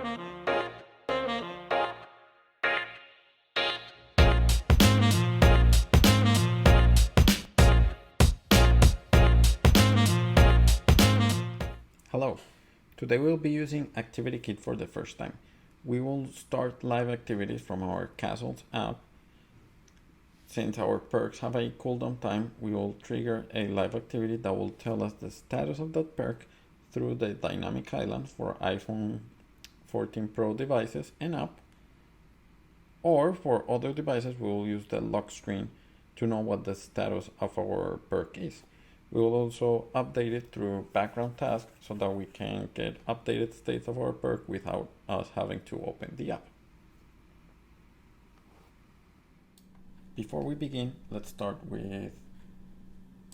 Hello, today we'll be using ActivityKit for the first time. We will start live activities from our Castles app. Since our perks have a cooldown time, we will trigger a live activity that will tell us the status of that perk through the Dynamic Island for iPhone 14 Pro devices and up. Or for other devices, we will use the lock screen to know what the status of our perk is. We will also update it through background tasks so that we can get updated states of our perk without us having to open the app. Before we begin, let's start with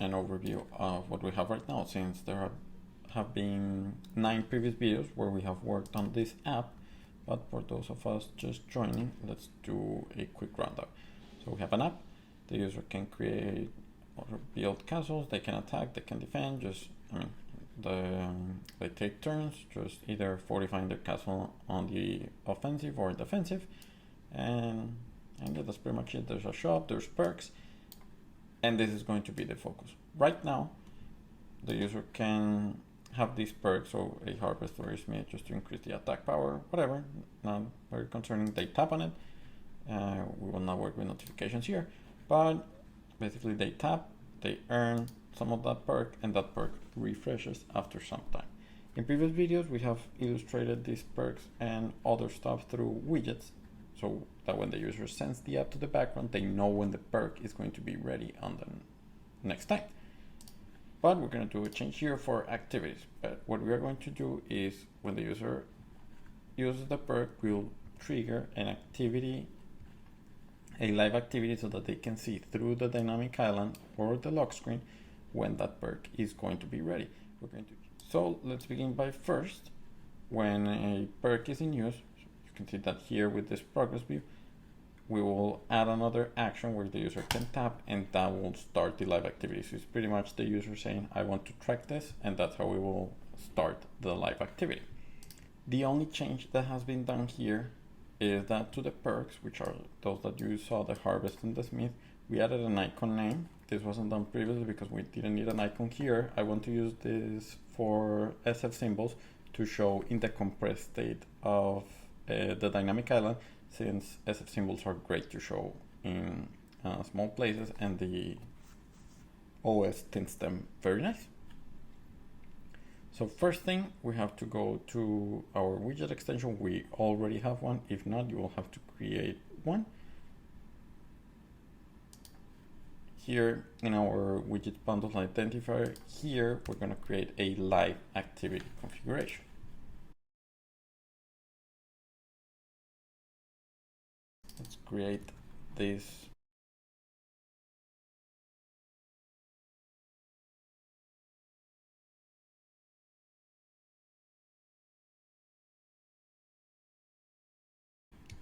an overview of what we have right now, since there have been 9 previous videos where we have worked on this app, but for those of us just joining, let's do a quick rundown. So we have an app. The user can create or build castles, they can attack, they can defend, they take turns, just either fortifying their castle on the offensive or defensive, and yeah, that's pretty much it. There's a shop, there's perks, and this is going to be the focus. Right now, the user can have these perks, so a harvest or a smith, just to increase the attack power, whatever, not very concerning. They tap on it. We will not work with notifications here, but basically they tap, they earn some of that perk, and that perk refreshes after some time. In previous videos, we have illustrated these perks and other stuff through widgets, so that when the user sends the app to the background, they know when the perk is going to be ready on the next time. But we're going to do a change here for activities. But what we are going to do is when the user uses the perk, we'll trigger an activity, a live activity, so that they can see through the Dynamic Island or the lock screen when that perk is going to be ready. So let's begin by first, when a perk is in use, you can see that here with this progress view, we will add another action where the user can tap, and that will start the live activity. So it's pretty much the user saying, I want to track this, and that's how we will start the live activity. The only change that has been done here is that to the perks, which are those that you saw, the harvest and the smith, we added an icon name. This wasn't done previously because we didn't need an icon here. I want to use this for SF symbols to show in the compressed state of the Dynamic Island, since SF symbols are great to show in small places and the OS tints them very nice. So first thing, we have to go to our widget extension. We already have one. If not, you will have to create one. Here in our widget bundle identifier, here we're going to create a live activity configuration. Let's create this.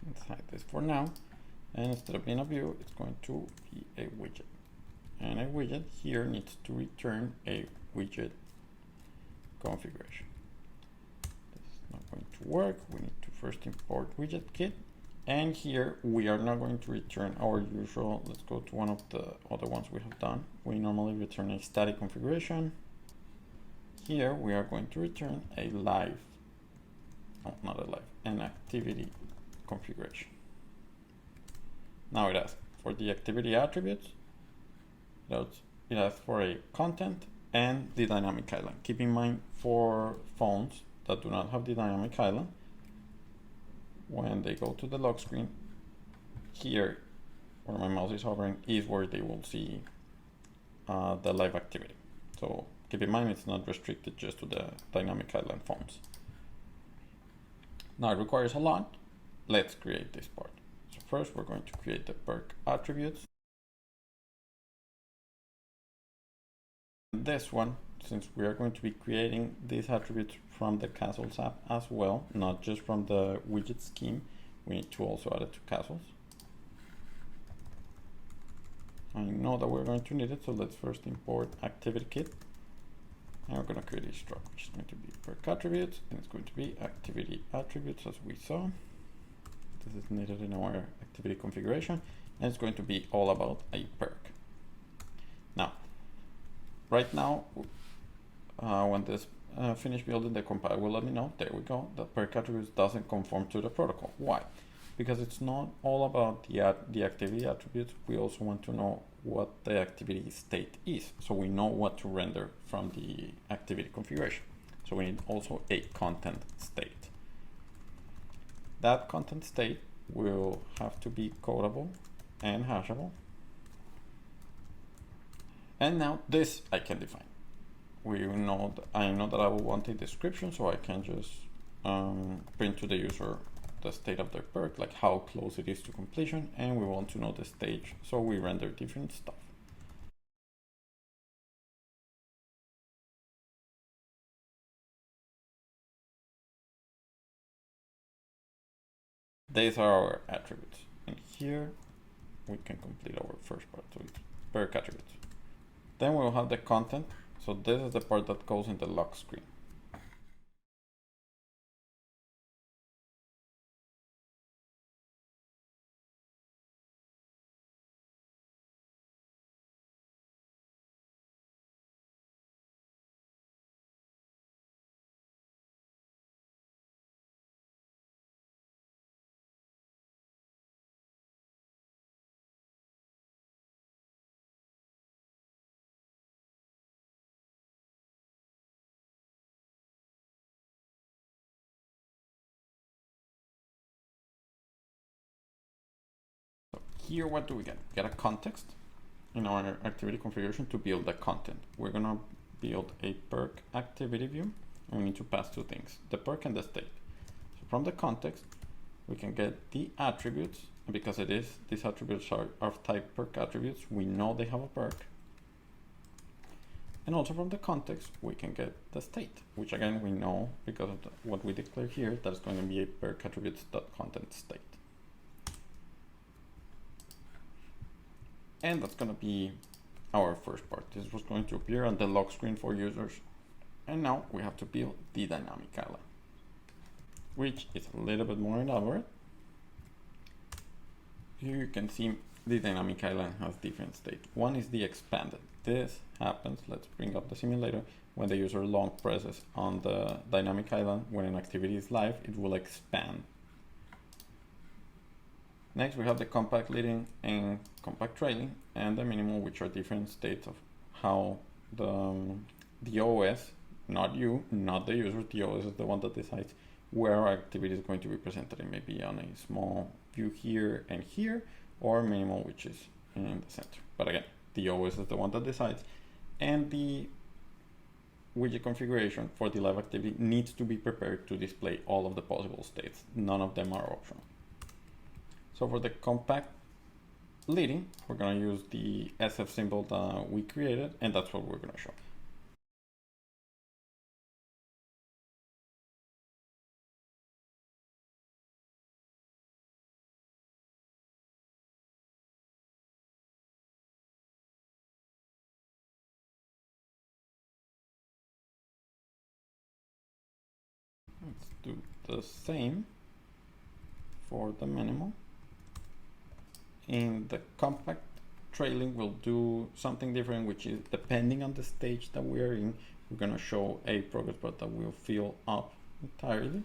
Let's hide this for now, and instead of being a view, it's going to be a widget, and a widget here needs to return a widget configuration. This is not going to work. We need to first import widget kit, and here we are not going to return our usual. Let's go to one of the other ones we have done. We normally return a static configuration. Here we are going to return a live, no, not a live, an activity configuration. Now it asks for the activity attributes. It asks for a content and the Dynamic Island. Keep in mind, for phones that do not have the Dynamic Island, when they go to the lock screen, here where my mouse is hovering is where they will see the live activity. So keep in mind, it's not restricted just to the Dynamic Island phones. Now it requires a lot. Let's create this part. So first we're going to create the perk attributes. This one, since we are going to be creating these attributes from the Castles app as well, not just from the widget scheme, we need to also add it to Castles. I know that we're going to need it, so let's first import ActivityKit. And we're going to create a struct, which is going to be perk attributes, and it's going to be activity attributes, as we saw. This is needed in our activity configuration, and it's going to be all about a perk. Now, right now, when this finish building, the compile will let me know, there we go, the perk attributes doesn't conform to the protocol. Why? Because it's not all about the activity attributes. We also want to know what the activity state is, so we know what to render from the activity configuration. So we need also a content state. That content state will have to be codable and hashable. And now this I can define. I know that I will want a description, so I can just print to the user the state of their perk, like how close it is to completion, and we want to know the stage, so we render different stuff. These are our attributes, and here we can complete our first part, so it's perk attributes. Then we'll have the content, so this is the part that goes in the lock screen. Here, what do we get? We get a context in our activity configuration to build the content. We're gonna build a perk activity view, and we need to pass two things, the perk and the state. So from the context, we can get the attributes, and because these attributes are of type perk attributes, we know they have a perk. And also from the context, we can get the state, which again, we know because of what we declare here, that's going to be a perk attributes.content state. And that's going to be our first part. This was going to appear on the lock screen for users. And now we have to build the dynamic island, which is a little bit more elaborate. Here you can see the dynamic island has different states. One is the expanded. This happens, let's bring up the simulator, when the user long presses on the dynamic island. When an activity is live, it will expand. Next, we have the compact leading and compact trailing, and the minimal, which are different states of how the OS, not you, not the user, the OS is the one that decides where our activity is going to be presented. It may be on a small view here and here, or minimal, which is in the center. But again, the OS is the one that decides, and the widget configuration for the live activity needs to be prepared to display all of the possible states. None of them are optional. So for the compact leading, we're going to use the SF symbol that we created, and that's what we're going to show. Let's do the same for the minimal. In the compact trailing, we'll do something different, which is depending on the stage that we are in, we're going to show a progress bar that will fill up entirely.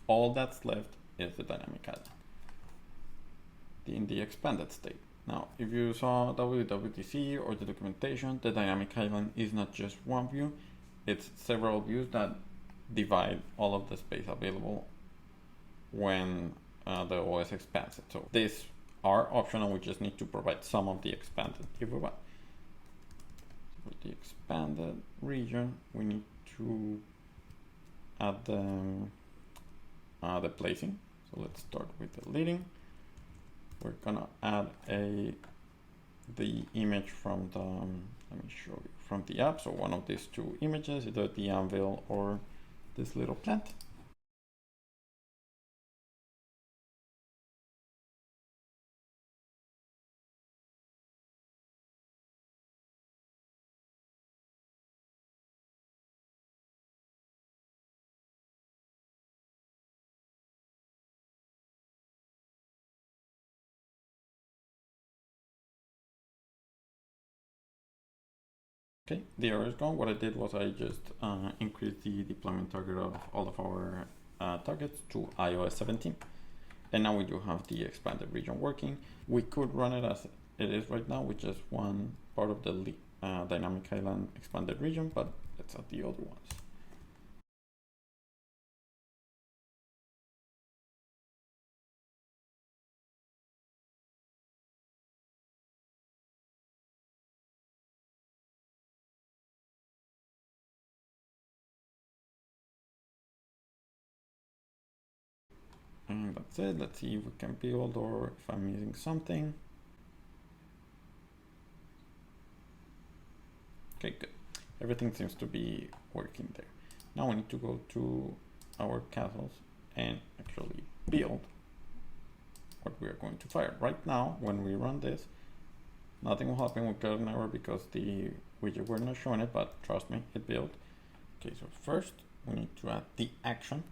All that's left is the dynamic island in the expanded state. Now, if you saw WWDC or the documentation, the dynamic island is not just one view, it's several views that divide all of the space available when the OS expands it. So these are optional, we just need to provide some of the expanded if we want. For the expanded region, we need to add the placing. So let's start with the leading. We're gonna add the image from the, let me show you, from the app. So one of these two images, either the anvil or this little plant. Okay, the error is gone. What I did was I just increased the deployment target of all of our targets to iOS 17. And now we do have the expanded region working. We could run it as it is right now, with just one part of the DynamicIsland expanded region, but let's add the other ones. And that's it. Let's see if we can build or if I'm missing something. Okay, good. Everything seems to be working there. Now we need to go to our castles and actually build what we are going to fire. Right now, when we run this, nothing will happen. We got an error because the widget were not showing it, but trust me, it built. Okay, so first we need to add the action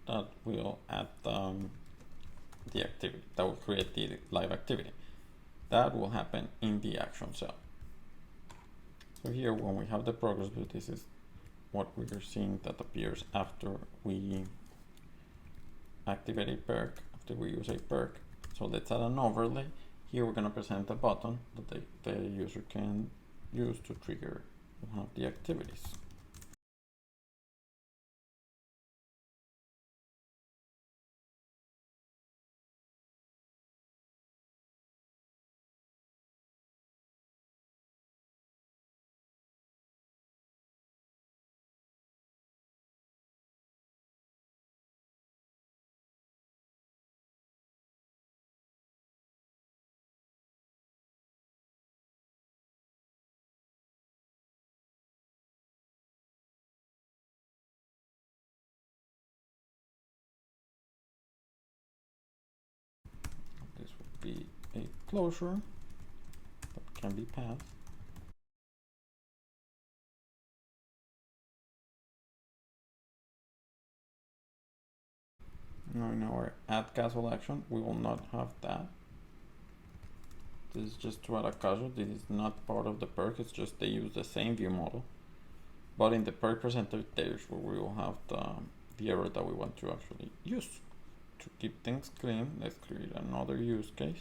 that will add the activity, that will create the live activity. That will happen in the action cell. So here, when we have the progress view, this is what we are seeing that appears after we activate a perk, after we use a perk. So let's add an overlay. Here we're gonna present a button that the user can use to trigger one of the activities. This would be a closure that can be passed. Now in our add castle action, we will not have that. This is just to add a castle. This is not part of the perk, it's just they use the same view model. But in the perk presenter, there's where we will have the error that we want to actually use. To keep things clean, let's create another use case.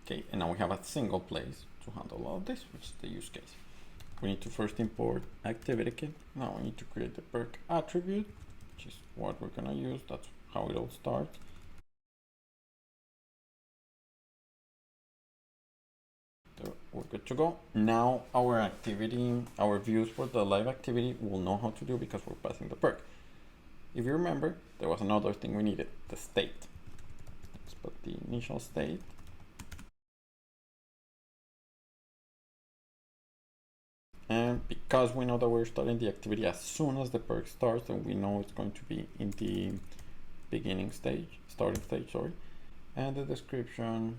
Okay, and now we have a single place to handle all of this, which is the use case. We need to first import ActivityKit. Now we need to create the perk attribute, which is what we're gonna use. That's how it all starts. So we're good to go. Now our activity, our views for the live activity will know how to do because we're passing the perk. If you remember, there was another thing we needed, the state. Let's put the initial state. because we know that we're starting the activity as soon as the perk starts, and we know it's going to be in the beginning stage, starting stage, sorry. And the description,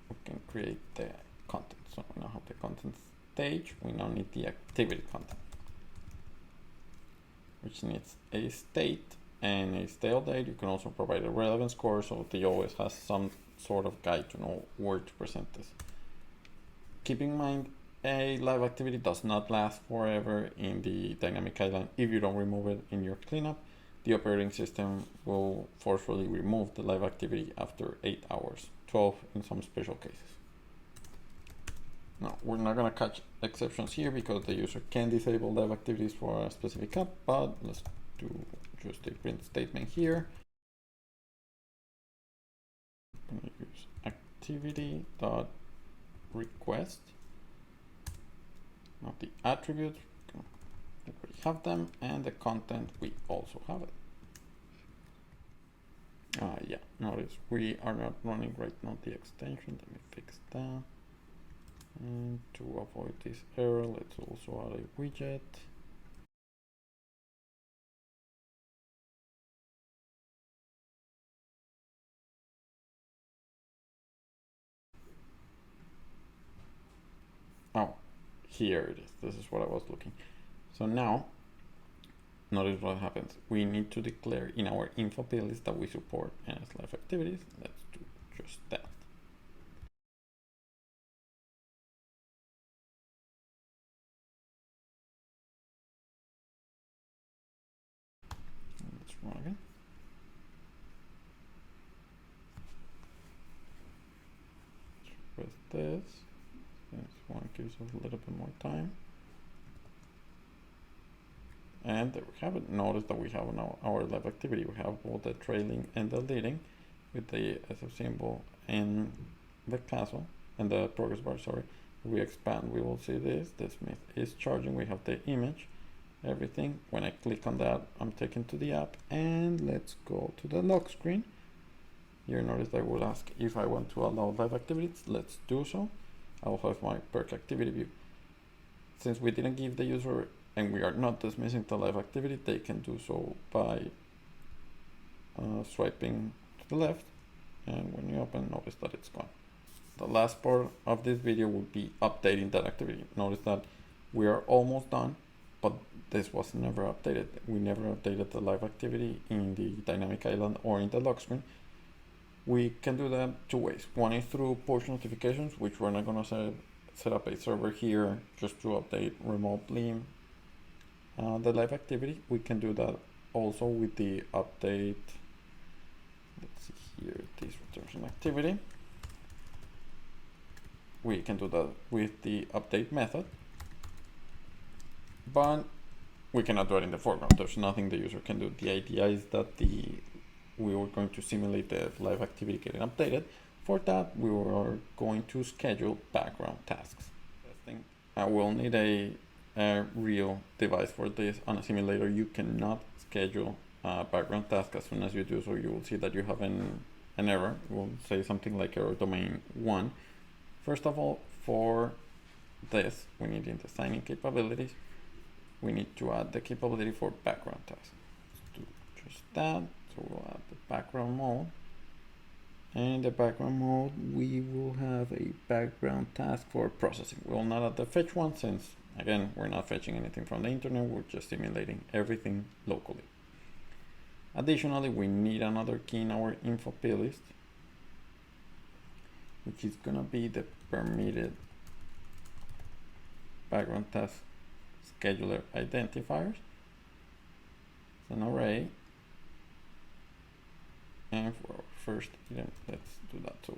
we can create the content. So we now have the content stage. We now need the activity content, which needs a state and a stale date. You can also provide a relevance score, so the OS has some sort of guide to know where to present this. Keep in mind, a live activity does not last forever in the dynamic island if you don't remove it in your cleanup. The operating system will forcefully remove the live activity after 8 hours, 12 in some special cases. Now, we're not going to catch exceptions here because the user can disable live activities for a specific app, but let's do just a print statement here. I'm going to use activity.request. Now the attributes, we already have them, and the content, we also have it. Yeah, notice we are not running right now the extension. Let me fix that. And to avoid this error, let's also add a widget. Oh, here it is. This is what I was looking. So now, notice what happens. We need to declare in our info list that we support NS live activities. Let's do just that. Let's run again. With this one gives us a little bit more time. And there we have it. Notice that we have now our live activity. We have both the trailing and the leading with the SF symbol and the castle and the progress bar, sorry. If we expand, we will see this. The Smith is charging. We have the image, everything. When I click on that, I'm taken to the app, and let's go to the lock screen. Here, notice that I will ask if I want to allow live activities. Let's do so. I'll have my perk activity view. Since we didn't give the user and we are not dismissing the live activity, they can do so by swiping to the left, and when you open, notice that it's gone. The last part of this video will be updating that activity. Notice that we are almost done, but this was never updated. We never updated the live activity in the dynamic island or in the lock screen. We can do that two ways. One is through push notifications, which we're not going to set up a server here just to update remotely the live activity. We can do that also with the update. Let's see here, this returns an activity. We can do that with the update method, but we cannot do it in the foreground. There's nothing the user can do. The idea is that we were going to simulate the live activity getting updated. For that, we were going to schedule background tasks. I will need a real device for this. On a simulator, you cannot schedule a background task. As soon as you do so, you will see that you have an error. It will say something like error domain 1. First of all, for this, we need in the signing capabilities, we need to add the capability for background tasks. Let's do just that. So we'll add the background mode. And the background mode, we will have a background task for processing. We will not add the fetch one since, again, we're not fetching anything from the internet. We're just simulating everything locally. Additionally, we need another key in our info plist, which is going to be the permitted background task scheduler identifiers. It's an array. And for our first item, let's do that. So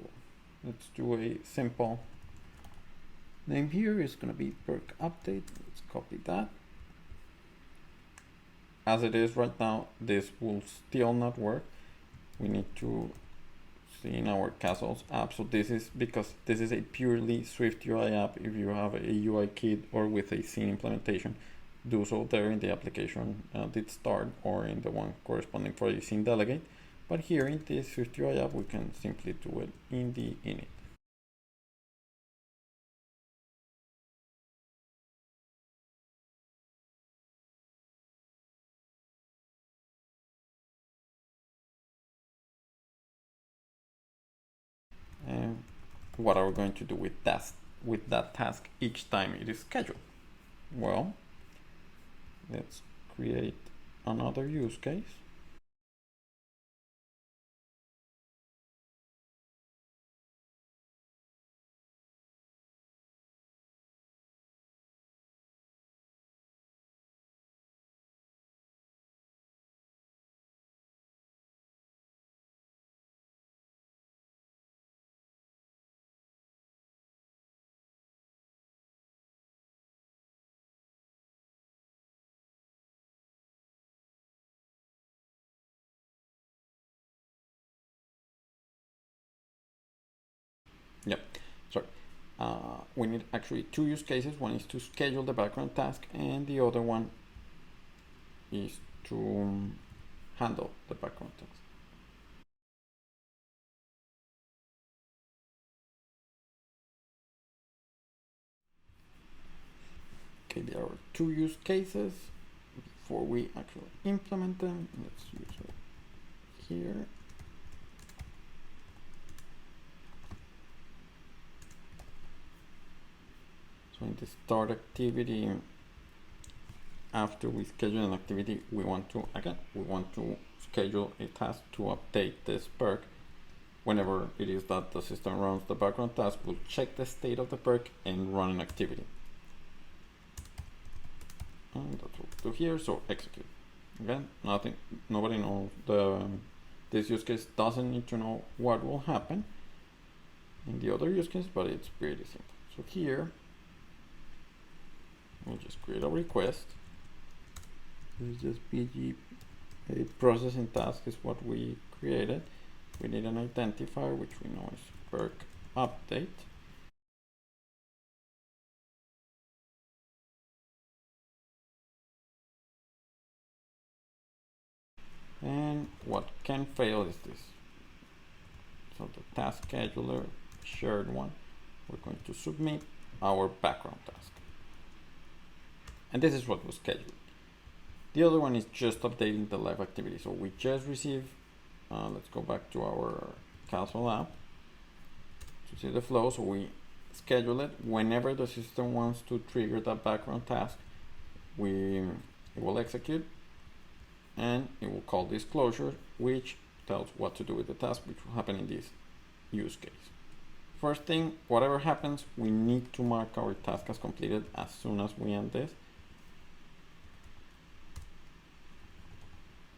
let's do a simple name here. It's going to be perk update. Let's copy that. As it is right now, this will still not work. We need to see in our Castles app. So this is because this is a purely Swift UI app. If you have a UI kit or with a scene implementation, do so there in the application did start or in the one corresponding for a scene delegate. But here in this Swift UI app, we can simply do it in the init. what are we going to do with that task each time it is scheduled? Well, let's create another use case. Yep, sorry. We need actually two use cases. One is to schedule the background task, and the other one is to handle the background task. Okay, there are two use cases. Before we actually implement them, let's use it here. So in the start activity, after we schedule an activity, we want to schedule a task to update this perk. Whenever it is that the system runs the background task, we'll check the state of the perk and run an activity. And that's what we'll do here. So execute. Again, nobody knows this use case doesn't need to know what will happen in the other use case, but it's pretty simple. So here, we'll just create a request. This is just PG, a processing task is what we created. We need an identifier, which we know is perk update. And what can fail is this. So the task scheduler, shared one, we're going to submit our background task. And this is what was scheduled. The other one is just updating the live activity. So we just received, let's go back to our Castle app to see the flow. So we schedule it whenever the system wants to trigger that background task. It will execute and it will call this closure, which tells what to do with the task, which will happen in this use case. First thing, whatever happens, we need to mark our task as completed as soon as we end this.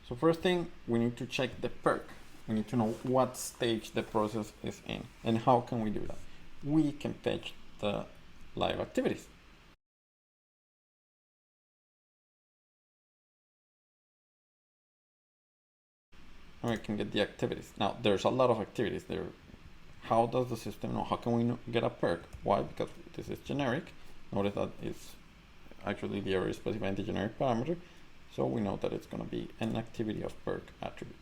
So first thing, we need to check the perk. We need to know what stage the process is in. And how can we do that? We can fetch the live activities. And we can get the activities. Now, there's a lot of activities there. How does the system know? How can we get a perk? Why? Because this is generic. Notice that it's actually the area specifying the generic parameter. So we know that it's going to be an activity of perk attribute.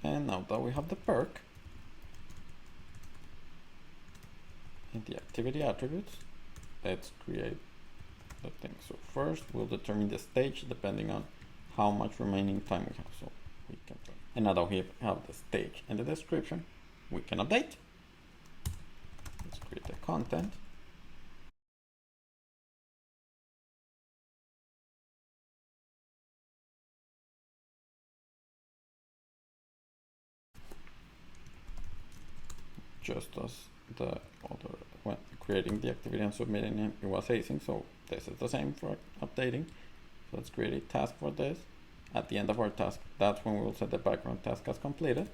And now that we have the perk in the activity attributes, let's create the thing. So first we'll determine the stage depending on how much remaining time we have. So we can, and now that we have the stage and the description, we can update. Let's create the content. Just as the other, when creating the activity and submitting it was async, so this is the same for updating. So let's create a task for this. At the end of our task, that's when we will set the background task as completed.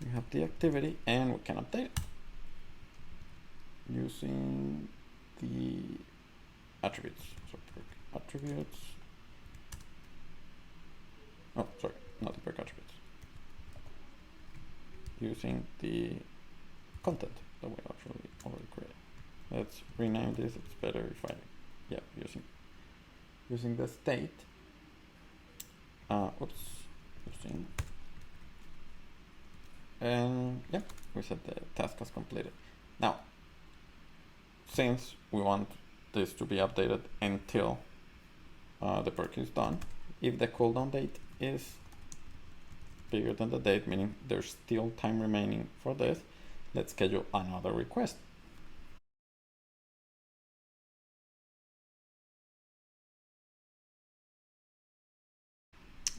We have the activity and we can update it using the attributes. So perk attributes. Oh, sorry, not the perk attributes. Using the content that we actually already created. Let's rename this. It's better if I, using the state. Using. And yeah, we set the task as completed. Now, since we want this to be updated until the perk is done. If the cooldown date is bigger than the date, meaning there's still time remaining for this, let's schedule another request.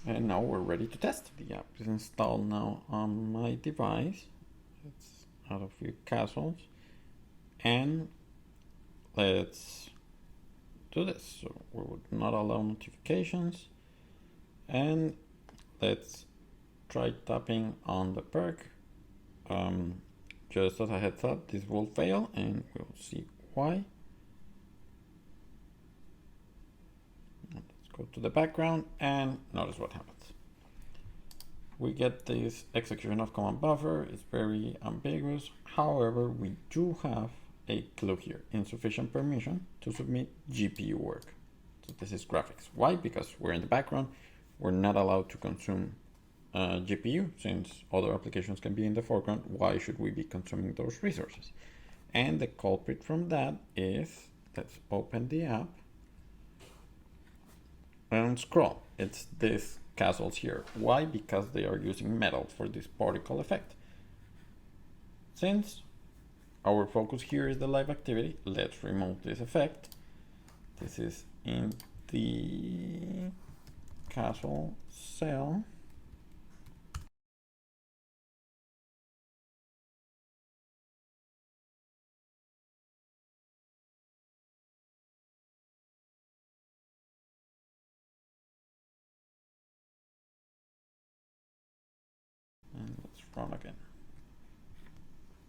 And now we're ready to test. The app is installed now on my device. Let's add a few castles. And let's do this. So we would not allow notifications. And let's try tapping on the perk. Just as a heads up, this will fail and we'll see why. Go to the background and notice what happens. We get this execution of command buffer. It's very ambiguous. However, we do have a clue here: insufficient permission to submit GPU work. So this is graphics. Why? Because we're in the background. We're not allowed to consume GPU since other applications can be in the foreground. Why should we be consuming those resources? And the culprit from that is, let's open the app and scroll. It's these castles here. Why? Because they are using metal for this particle effect. Since our focus here is the live activity, let's remove this effect. This is in the castle cell. And let's run again.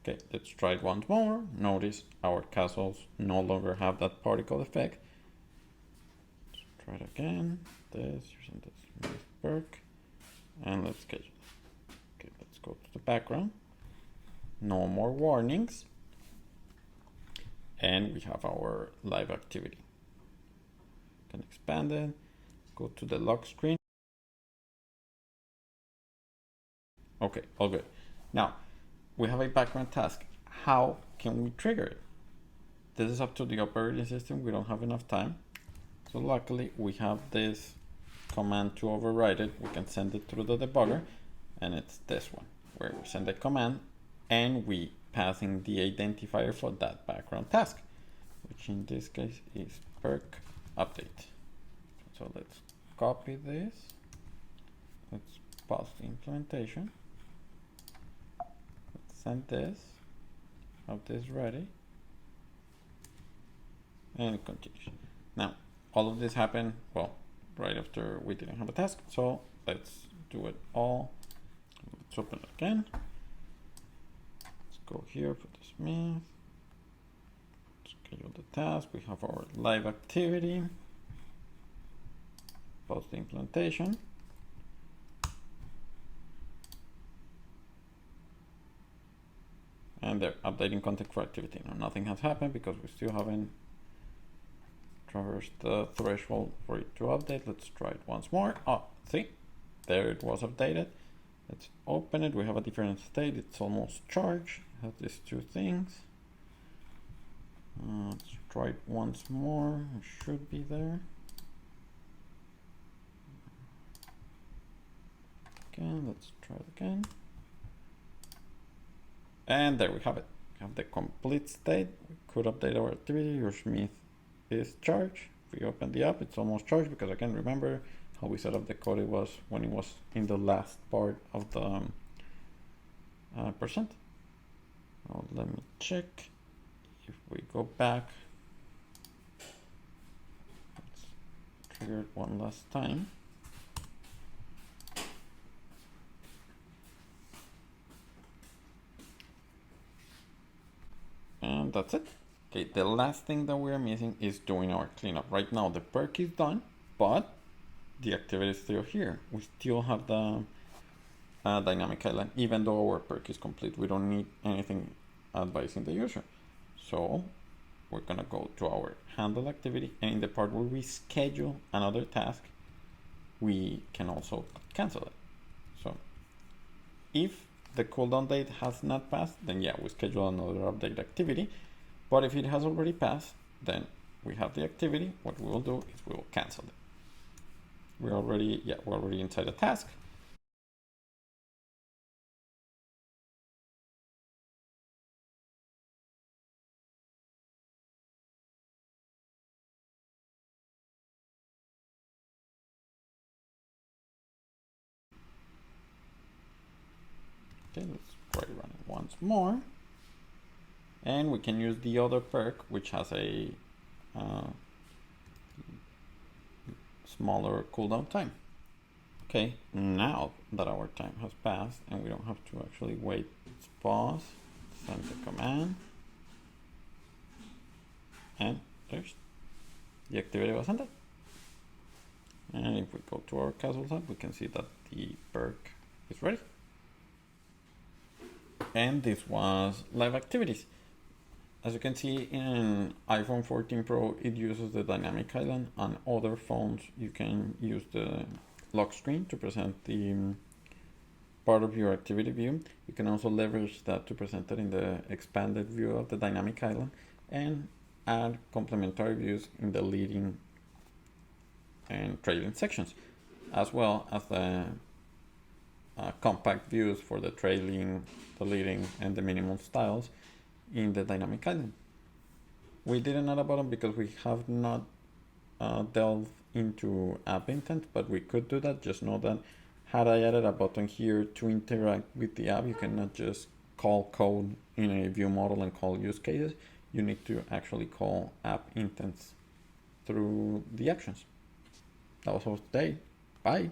Okay, let's try it once more. Notice our castles no longer have that particle effect. Let's try it again. This, using this perk. And let's schedule. Okay, let's go to the background. No more warnings. And we have our live activity. Can expand it. Go to the lock screen. Okay, all good. Now, we have a background task. How can we trigger it? This is up to the operating system. We don't have enough time. So luckily, we have this command to override it. We can send it through the debugger. And it's this one, where we send a command and we passing the identifier for that background task, which in this case is perk update. So let's copy this. Let's pause the implementation. Send this, have this ready, and it continues. Now, all of this happened, well, right after we didn't have a task, so let's do it all. Let's open it again. Let's go here, put the Smith, schedule the task. We have our live activity, pause the implementation. And they're updating context for activity. Now nothing has happened because we still haven't traversed the threshold for it to update. Let's try it once more. Oh, see, there it was updated. Let's open it. We have a different state. It's almost charged. It has these two things. Let's try it once more. It should be there. Again, let's try it again. And there we have it. We have the complete state. We could update our activity. Your Smith is charged. If we open the app, it's almost charged because again, remember how we set up the code. It was when it was in the last part of the percent. Now let me check. If we go back, let's trigger it one last time. And that's it. Okay, the last thing that we're missing is doing our cleanup. Right now the perk is done, but the activity is still here. We still have the dynamic island, even though our perk is complete. We don't need anything advising the user. So we're gonna go to our handle activity, and in the part where we schedule another task, we can also cancel it. So if the cooldown date has not passed, then yeah, we schedule another update activity. But if it has already passed, then we have the activity, what we will do is we will cancel it. We're already inside the task. Okay, let's try running once more. And we can use the other perk, which has a smaller cooldown time. Okay, now that our time has passed and we don't have to actually wait, let's pause, send the command, and there's the activity was ended. And if we go to our casual tab, we can see that the perk is ready. And this was live activities. As you can see in iPhone 14 Pro, it uses the dynamic island. On other phones, you can use the lock screen to present the part of your activity view. You can also leverage that to present it in the expanded view of the dynamic island and add complementary views in the leading and trailing sections, as well as the compact views for the trailing, the leading, and the minimal styles in the dynamic island. We didn't add a button because we have not delved into app intent, but we could do that. Just know that had I added a button here to interact with the app, you cannot just call code in a view model and call use cases. You need to actually call app intents through the actions. That was all today. Bye.